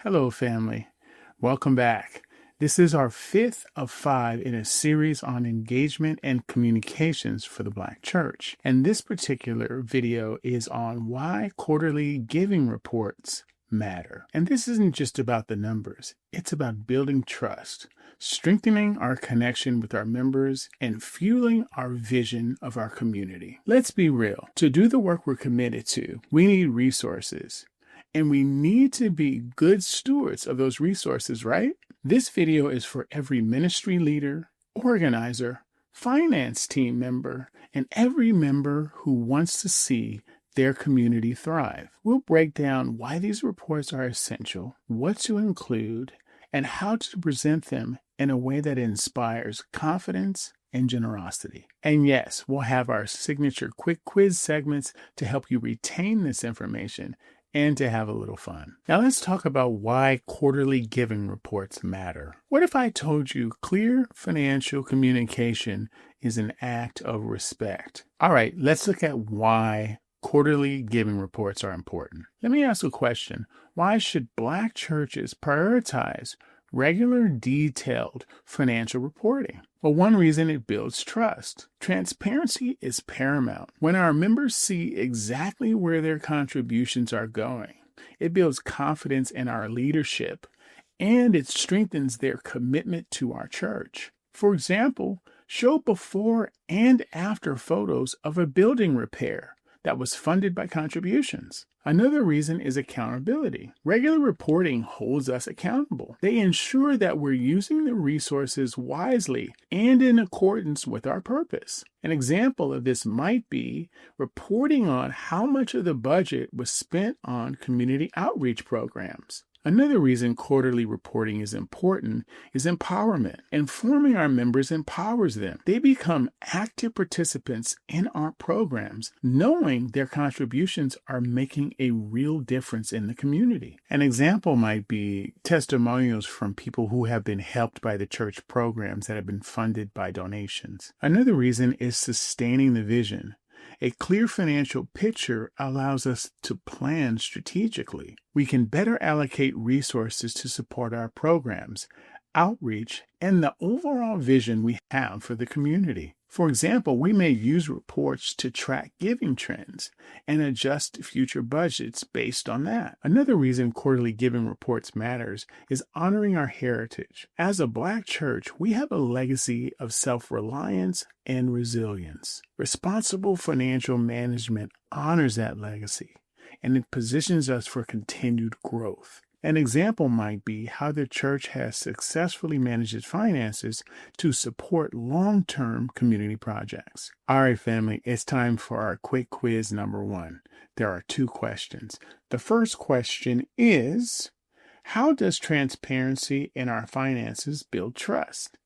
Hello, family. Welcome back. This is our fifth of 5 in a series on engagement and communications for the Black Church. And this particular video is on why quarterly giving reports matter. And this isn't just about the numbers. It's about building trust, strengthening our connection with our members, and fueling our vision of our community. Let's be real. To do the work we're committed to, we need resources. And we need to be good stewards of those resources, right? This video is for every ministry leader, organizer, finance team member, and every member who wants to see their community thrive. We'll break down why these reports are essential, what to include, and how to present them in a way that inspires confidence and generosity. And yes, we'll have our signature quick quiz segments to help you retain this information and to have a little fun. Now let's talk about why quarterly giving reports matter. What if I told you clear financial communication is an act of respect? All right, let's look at why quarterly giving reports are important. Let me ask a question. Why should Black churches prioritize regular, detailed financial reporting? Well, one reason: it builds trust. Transparency is paramount. When our members see exactly where their contributions are going, it builds confidence in our leadership, and it strengthens their commitment to our church. For example, show before and after photos of a building repair that was funded by contributions. Another reason is accountability. Regular reporting holds us accountable. They ensure that we're using the resources wisely and in accordance with our purpose. An example of this might be reporting on how much of the budget was spent on community outreach programs. Another reason quarterly reporting is important is empowerment. Informing our members empowers them. They become active participants in our programs, knowing their contributions are making a real difference in the community. An example might be testimonials from people who have been helped by the church programs that have been funded by donations. Another reason is sustaining the vision. A clear financial picture allows us to plan strategically. We can better allocate resources to support our programs, outreach, and the overall vision we have for the community. For example, we may use reports to track giving trends and adjust future budgets based on that. Another reason quarterly giving reports matters is honoring our heritage. As a Black church, we have a legacy of self-reliance and resilience. Responsible financial management honors that legacy, and it positions us for continued growth. An example might be how the church has successfully managed its finances to support long-term community projects. All right, family, it's time for our quick quiz number 1. There are 2 questions. The first question is, how does transparency in our finances build trust?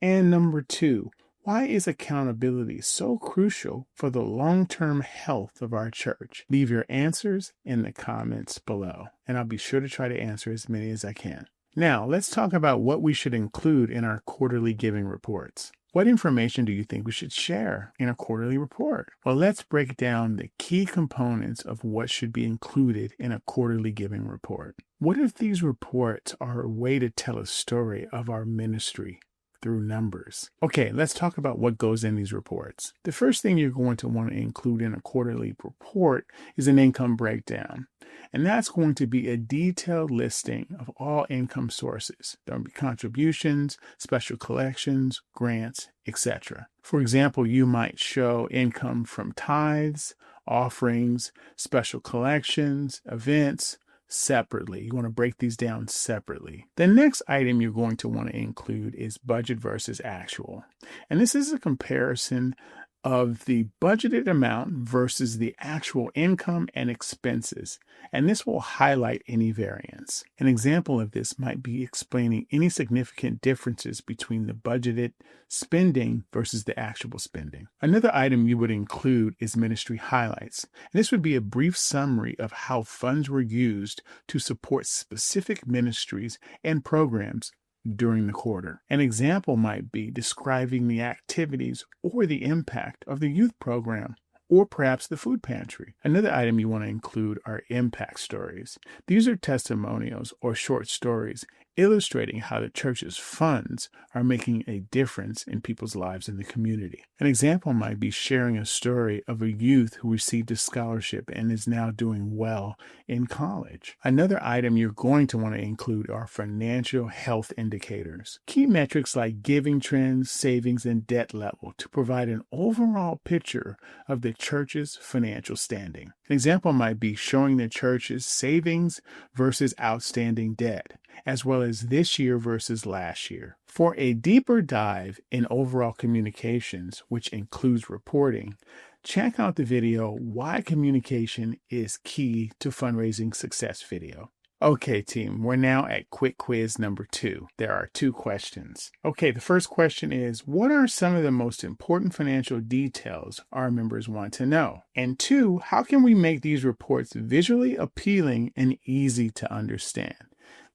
And number 2, why is accountability so crucial for the long-term health of our church? Leave your answers in the comments below, and I'll be sure to try to answer as many as I can. Now, let's talk about what we should include in our quarterly giving reports. What information do you think we should share in a quarterly report? Well, let's break down the key components of what should be included in a quarterly giving report. What if these reports are a way to tell a story of our ministry through numbers? Okay, let's talk about what goes in these reports. The first thing you're going to want to include in a quarterly report is an income breakdown. And that's going to be a detailed listing of all income sources. There will be contributions, special collections, grants, etc. For example, you might show income from tithes, offerings, special collections, events, separately. You want to break these down separately. The next item you're going to want to include is budget versus actual. And this is a comparison of the budgeted amount versus the actual income and expenses. And this will highlight any variance. An example of this might be explaining any significant differences between the budgeted spending versus the actual spending. Another item you would include is ministry highlights. And this would be a brief summary of how funds were used to support specific ministries and programs during the quarter. An example might be describing the activities or the impact of the youth program or perhaps the food pantry. Another item you want to include are impact stories. These are testimonials or short stories illustrating how the church's funds are making a difference in people's lives in the community. An example might be sharing a story of a youth who received a scholarship and is now doing well in college. Another item you're going to want to include are financial health indicators. Key metrics like giving trends, savings, and debt level to provide an overall picture of the church's financial standing. An example might be showing the church's savings versus outstanding debt, as well as this year versus last year. For a deeper dive in overall communications, which includes reporting, check out the video, Why Communication is Key to Fundraising Success video. Okay, team, we're now at quick quiz number 2. There are 2 questions. Okay, the first question is, what are some of the most important financial details our members want to know? And 2, how can we make these reports visually appealing and easy to understand?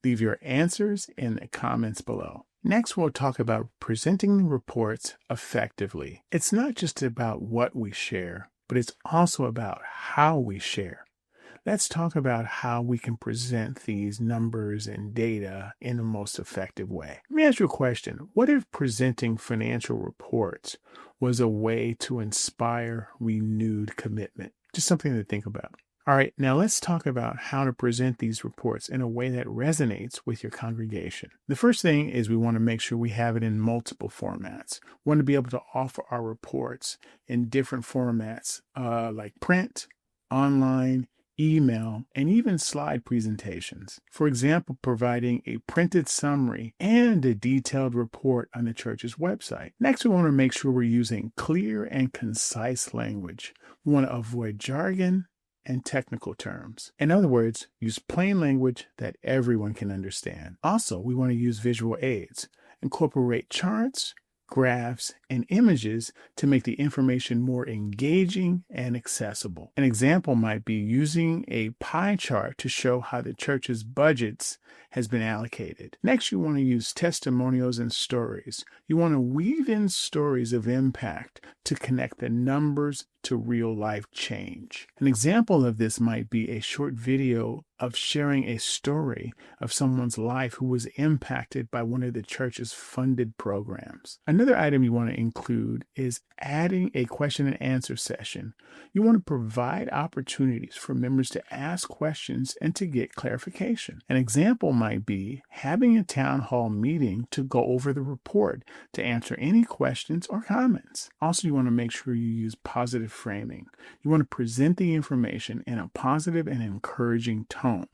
Leave your answers in the comments below. Next, we'll talk about presenting the reports effectively. It's not just about what we share, but it's also about how we share. Let's talk about how we can present these numbers and data in the most effective way. Let me ask you a question. What if presenting financial reports was a way to inspire renewed commitment? Just something to think about. All right, now let's talk about how to present these reports in a way that resonates with your congregation. The first thing is we want to make sure we have it in multiple formats. We want to be able to offer our reports in different formats like print, online, email, and even slide presentations. For example, providing a printed summary and a detailed report on the church's website. Next, we want to make sure we're using clear and concise language. We want to avoid jargon and technical terms. In other words, use plain language that everyone can understand. Also, we want to use visual aids, incorporate charts, graphs, and images to make the information more engaging and accessible. An example might be using a pie chart to show how the church's budgets has been allocated. Next, you want to use testimonials and stories. You want to weave in stories of impact to connect the numbers to real life change. An example of this might be a short video of sharing a story of someone's life who was impacted by one of the church's funded programs. Another item you want to include is adding a question and answer session. You want to provide opportunities for members to ask questions and to get clarification. An example might be having a town hall meeting to go over the report to answer any questions or comments. Also, you want to make sure you use positive framing. You want to present the information in a positive and encouraging tone,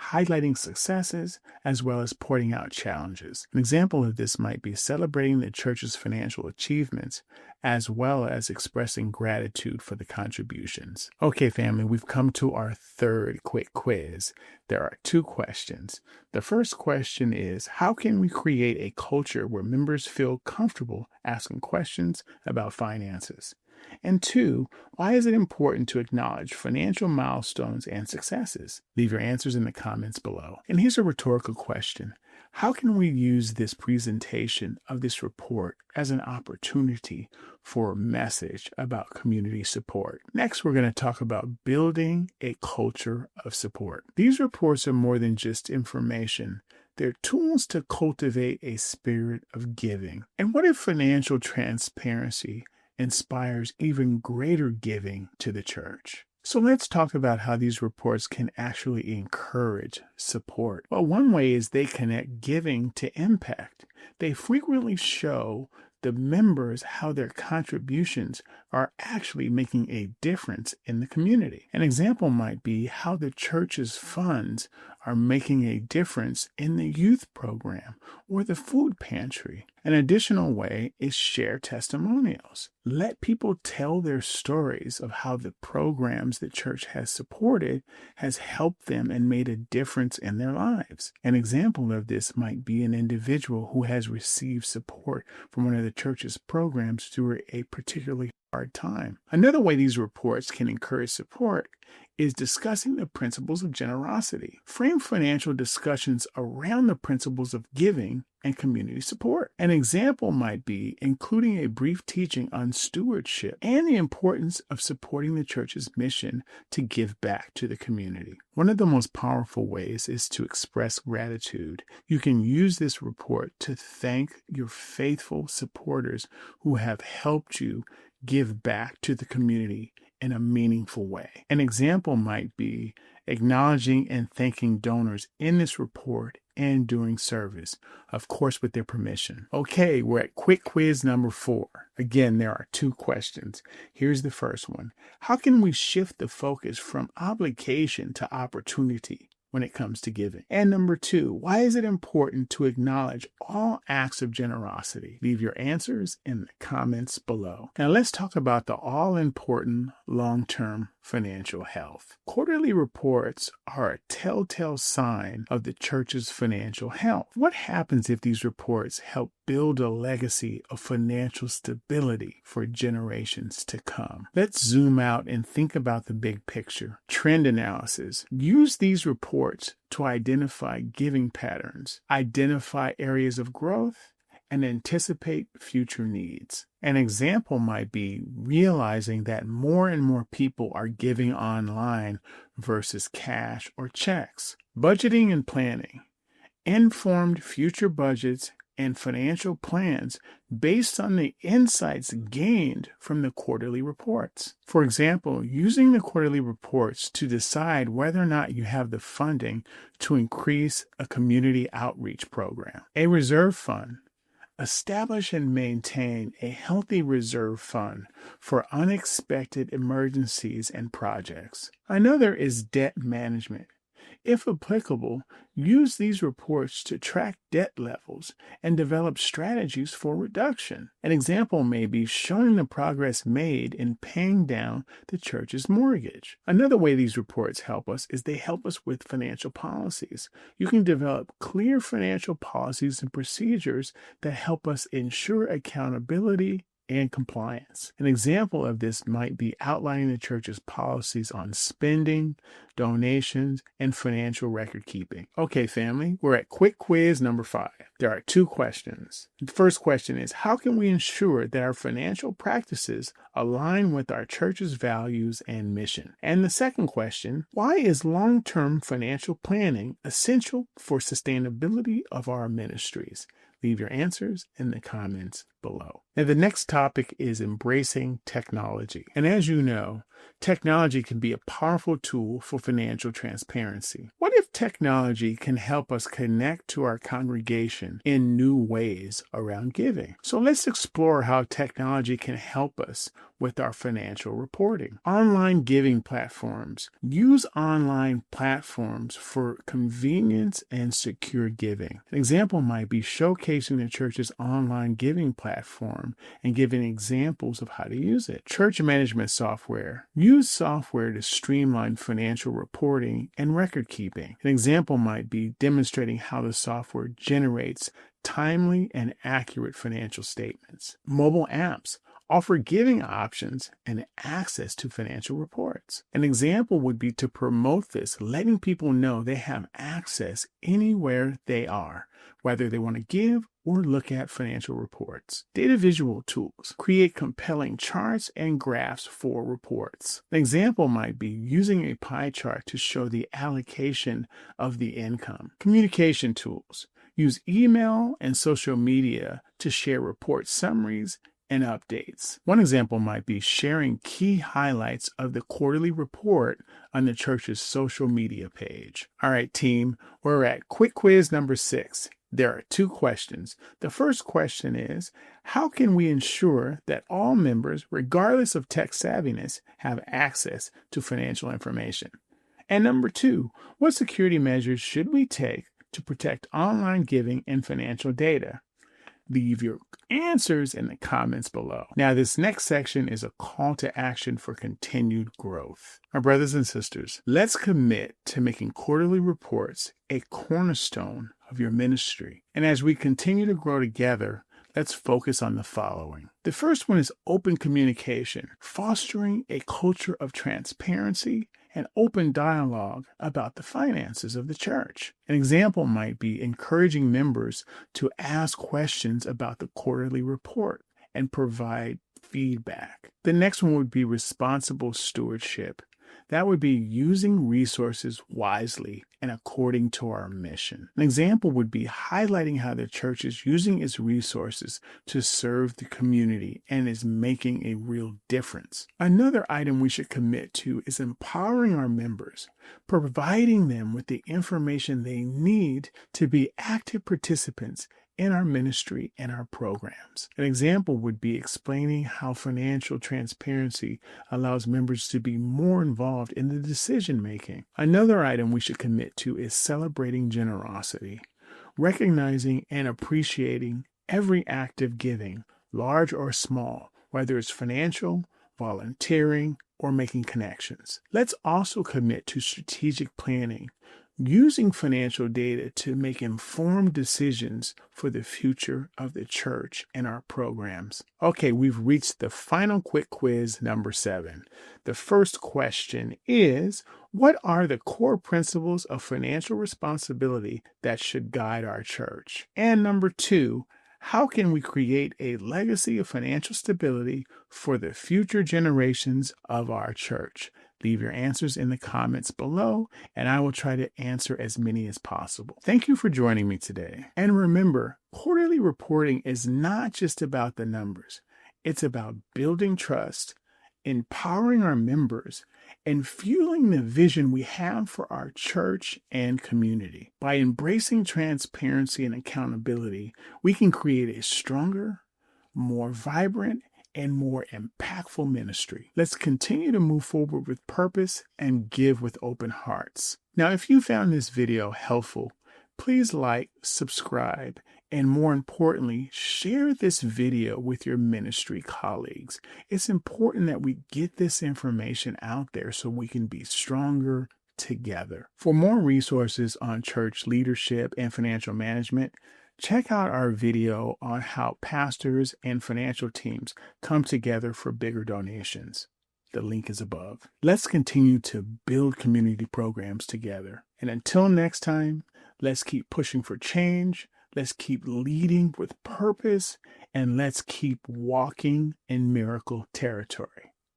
highlighting successes as well as pointing out challenges. An example of this might be celebrating the church's financial achievements as well as expressing gratitude for the contributions. Okay, family, we've come to our third quick quiz. There are 2 questions. The first question is, how can we create a culture where members feel comfortable asking questions about finances? And 2, why is it important to acknowledge financial milestones and successes? Leave your answers in the comments below. And here's a rhetorical question. How can we use this presentation of this report as an opportunity for a message about community support? Next, we're going to talk about building a culture of support. These reports are more than just information. They're tools to cultivate a spirit of giving. And what if financial transparency inspires even greater giving to the church? So let's talk about how these reports can actually encourage support. Well, one way is they connect giving to impact. They frequently show the members how their contributions are actually making a difference in the community. An example might be how the church's funds are making a difference in the youth program or the food pantry. An additional way is share testimonials. Let people tell their stories of how the programs the church has supported has helped them and made a difference in their lives. An example of this might be an individual who has received support from one of the church's programs through a particularly hard time. Another way these reports can encourage support is discussing the principles of generosity. Frame financial discussions around the principles of giving and community support. An example might be including a brief teaching on stewardship and the importance of supporting the church's mission to give back to the community. One of the most powerful ways is to express gratitude. You can use this report to thank your faithful supporters who have helped you give back to the community in a meaningful way. An example might be acknowledging and thanking donors in this report and during service, of course with their permission. Okay, we're at quick quiz number 4. Again, there are 2 questions. Here's the first one. How can we shift the focus from obligation to opportunity when it comes to giving? And number 2, why is it important to acknowledge all acts of generosity? Leave your answers in the comments below. Now let's talk about the all-important long-term financial health. Quarterly reports are a telltale sign of the church's financial health. What happens if these reports help build a legacy of financial stability for generations to come? Let's zoom out and think about the big picture. Trend analysis. Use these reports to identify giving patterns, identify areas of growth, and anticipate future needs. An example might be realizing that more and more people are giving online versus cash or checks. Budgeting and planning. Informed future budgets and financial plans based on the insights gained from the quarterly reports. For example, using the quarterly reports to decide whether or not you have the funding to increase a community outreach program. A reserve fund. Establish and maintain a healthy reserve fund for unexpected emergencies and projects. Another is debt management. If applicable, use these reports to track debt levels and develop strategies for reduction. An example may be showing the progress made in paying down the church's mortgage. Another way these reports help us is they help us with financial policies. You can develop clear financial policies and procedures that help us ensure accountability and compliance. An example of this might be outlining the church's policies on spending, donations, and financial record keeping. Okay, family, we're at quick quiz number 5. There are 2 questions. The first question is, how can we ensure that our financial practices align with our church's values and mission? And the second question, why is long-term financial planning essential for sustainability of our ministries? Leave your answers in the comments below. Now, the next topic is embracing technology. And as you know, technology can be a powerful tool for financial transparency. What if technology can help us connect to our congregation in new ways around giving? So let's explore how technology can help us with our financial reporting. Online giving platforms. Use online platforms for convenience and secure giving. An example might be showcasing the church's online giving platform and giving examples of how to use it. Church management software. Use software to streamline financial reporting and record keeping. An example might be demonstrating how the software generates timely and accurate financial statements. Mobile apps offer giving options and access to financial reports. An example would be to promote this, letting people know they have access anywhere they are, whether they want to give or look at financial reports. Data visual tools create compelling charts and graphs for reports. An example might be using a pie chart to show the allocation of the income. Communication tools use email and social media to share report summaries and updates. One example might be sharing key highlights of the quarterly report on the church's social media page. All right, team, we're at quick quiz number 6. There are 2 questions. The first question is, how can we ensure that all members, regardless of tech savviness, have access to financial information? And number 2, what security measures should we take to protect online giving and financial data? Leave your answers in the comments below. Now, this next section is a call to action for continued growth. My brothers and sisters, let's commit to making quarterly reports a cornerstone of your ministry. And as we continue to grow together, let's focus on the following. The first one is open communication, fostering a culture of transparency and open dialogue about the finances of the church. An example might be encouraging members to ask questions about the quarterly report and provide feedback. The next one would be responsible stewardship. That would be using resources wisely and according to our mission. An example would be highlighting how the church is using its resources to serve the community and is making a real difference. Another item we should commit to is empowering our members, providing them with the information they need to be active participants in our ministry and our programs. An example would be explaining how financial transparency allows members to be more involved in the decision making. Another item we should commit to is celebrating generosity, recognizing and appreciating every act of giving, large or small, whether it's financial, volunteering, or making connections. Let's also commit to strategic planning, using financial data to make informed decisions for the future of the church and our programs. Okay, we've reached the final quick quiz, number 7. The first question is, what are the core principles of financial responsibility that should guide our church? And number 2, how can we create a legacy of financial stability for the future generations of our church? Leave your answers in the comments below, and I will try to answer as many as possible. Thank you for joining me today. And remember, quarterly reporting is not just about the numbers. It's about building trust, empowering our members, and fueling the vision we have for our church and community. By embracing transparency and accountability, we can create a stronger, more vibrant, and more impactful ministry. Let's continue to move forward with purpose and give with open hearts. Now, if you found this video helpful, please like, subscribe, and more importantly, share this video with your ministry colleagues. It's important that we get this information out there so we can be stronger together. For more resources on church leadership and financial management, check out our video on how pastors and financial teams come together for bigger donations. The link is above. Let's continue to build community programs together. And until next time, let's keep pushing for change. Let's keep leading with purpose, and let's keep walking in miracle territory.